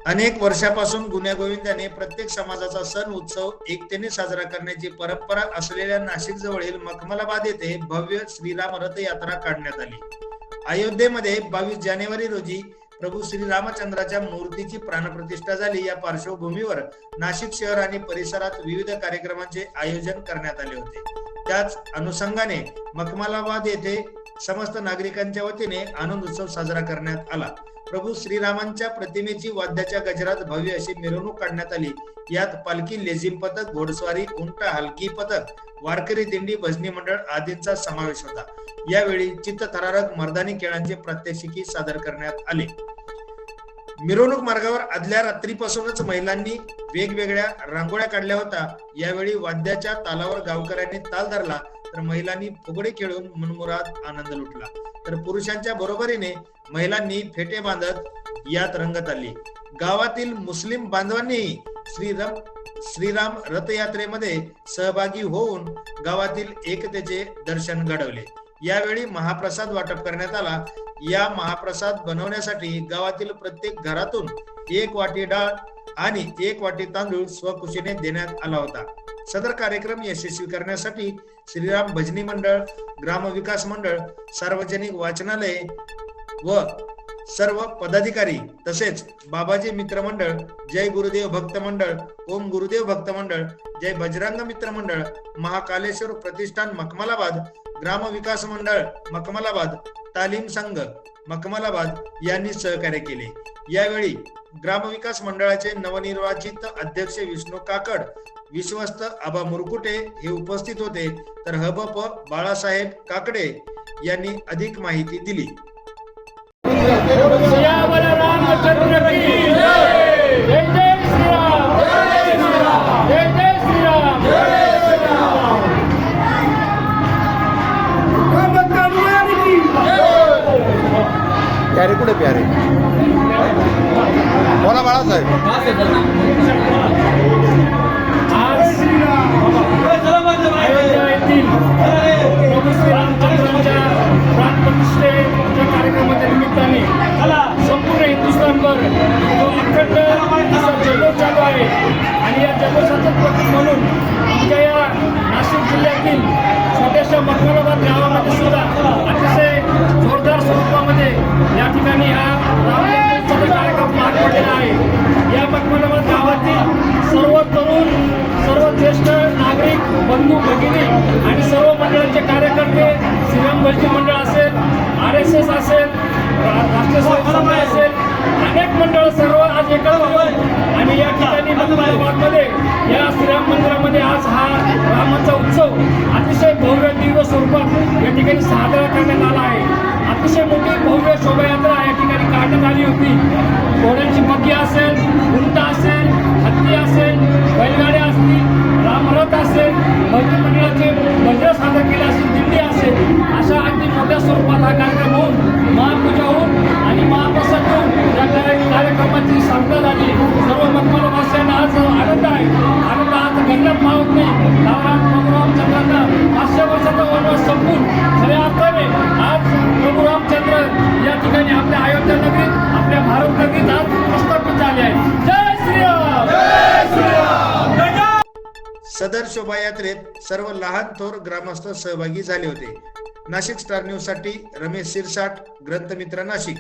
अनेक वर्षापासून गुण्यागोविंदाने प्रत्येक समाजाचा सण उत्सव एकतेने साजरा करण्याची परंपरा असलेल्या नाशिक जवळील मखमलाबाद येथे भव्य श्रीराम रथ यात्रा काढण्यात आली। अयोध्येमध्ये 22 जानेवारी रोजी प्रभू श्रीरामचंद्राच्या मूर्तीची प्राणप्रतिष्ठा झाली। या पार्श्वभूमीवर नाशिक शहर आणि परिसरात विविध कार्यक्रमांचे आयोजन करण्यात आले होते। त्याच अनुषंगाने मखमलाबाद येथे समस्त नागरिकांच्या वतीने आनंद उत्सव साजरा करण्यात आला। प्रभू श्रीरामांच्या प्रतिमेची वाद्याच्या गजरात भव्य अशी मिरवणूक काढण्यात आली। यात पालखी, लेझिम पथक, घोडस्वारी, उंट, हलकी पथक, वारकरी दिंडी, भजनी मंडळ आदींचा समावेश होता। यावेळी चित्तथरारक मर्दानी खेळांचे प्रात्यक्षिकी सादर करण्यात आले। मिरवणूक मार्गावर आदल्या रात्रीपासूनच महिलांनी वेगवेगळ्या रांगोळ्या काढल्या होत्या। यावेळी वाद्याच्या तालावर गावकऱ्यांनी ताल धरला, तर महिलांनी फुगडे खेळून मनमुराद आनंद लुटला, तर पुरुषांच्या बरोबरीने महिलांनी फेटे बांधत यात रंगत आली। गावातील मुस्लिम बांधवांनी श्रीराम रथयात्रेमध्ये सहभागी होऊन गावातील एकतेचे दर्शन घडवले। यावेळी महाप्रसाद वाटप करण्यात आला। या महाप्रसाद बनवण्यासाठी गावातील प्रत्येक घरातून 1 वाटी डाळ आणि 1 वाटी तांदूळ स्वखुशीने देण्यात आला होता। सदर कार्यक्रम यशस्वी करण्यासाठी श्रीराम भजनी मंडळ, ग्रामविकास मंडळ, सार्वजनिक वाचनालय व सर्व पदाधिकारी तसेच बाबाजी मित्र मंडळ, जय गुरुदेव भक्त मंडळ, ओम गुरुदेव भक्त मंडळ, जय बजरंग मित्र मंडळ, महाकालेश्वर प्रतिष्ठान मखमलाबाद, ग्रामविकास मंडळ मखमलाबाद, तालीम संघ मखमलाबाद यांनी सहकार्य केले। यावेळी ग्रामविकास मंडळाचे नवनिर्वाचित अध्यक्ष विष्णू काकड, विश्वस्त आबा मुरकुटे हे उपस्थित होते, तर हबप बाळासाहेब काकडे यांनी अधिक माहिती दिली। प्यारे कुठे प्यारे बोला बाळासाहेब। आज अयोध्या येथील प्रभू श्रीरामचंद्रांच्या प्राणप्रतिष्ठेच्या कार्यक्रमाच्या निमित्ताने संपूर्ण हिंदुस्थानभर जो अखंड असा जल्लोष चालू आहे आणि या जल्लोषाचं प्रतीक म्हणून आमच्या या नाशिक जिल्ह्यातील छोट्याशा मखमलाबाद गावामध्ये सुद्धा अतिशय जोरदार स्वरूपामध्ये या ठिकाणी हा रामजन्मोत्सवाचा कार्यक्रम पार पडलेला आहे। या मखमलाबाद गावातील सर्व तरुण, सर्व ज्येष्ठ नागरिक, बंधू भगिनी आणि सर्व मंडळाचे कार्यकर्ते, श्रीराम भजनी मंडळ असेल, RSS असेल, राष्ट्रीय स्वयंसेवक संघ असेल, अनेक मंडळ सर्व आज एकत्र येऊन आणि या ठिकाणी मखमलाबादमध्ये या श्रीराम मंदिरामध्ये आज हा रामाचा उत्सव अतिशय भव्य दिव्य स्वरूपात या ठिकाणी साजरा करण्यात आला आहे। अतिशय मोठी भव्य शोभायात्रा या ठिकाणी काढण्यात आली होती। घोड्यांची बग्गी असेल, उंट असेल, हत्ती असेल, बैलगाड्या असतील, रामरथ असेल, भजनी मंडळाचे भजन सादर केले असेल, दिंडी असेल, अशा अगदी मोठ्या स्वरूपात हा कार्यक्रम होऊन महापूजा होऊन आणि महाप्रसाद होऊन या कार्यक्रमाची सांगता झाली। सर्व मखमलाबादवासियांना आज आनंद आहे। आनंद आज गल्लत मावत नाही, कारण प्रभू रामचंद्रांना 500 वर्षाचा वनवास संपून खऱ्या अर्थाने आज प्रभू रामचंद्र या ठिकाणी आपल्या अयोध्या नगरीत, आपल्या भारत नगरीत आज प्रस्थापित झाले आहे। जय श्रीराम, जय श्रीराम। सदर शोभायात्रेत सर्व लहान थोर ग्रामस्थ सहभागी झाले होते। नाशिक स्टार न्यूज साठी रमेश सिरसाट, ग्रंथमित्र, नाशिक।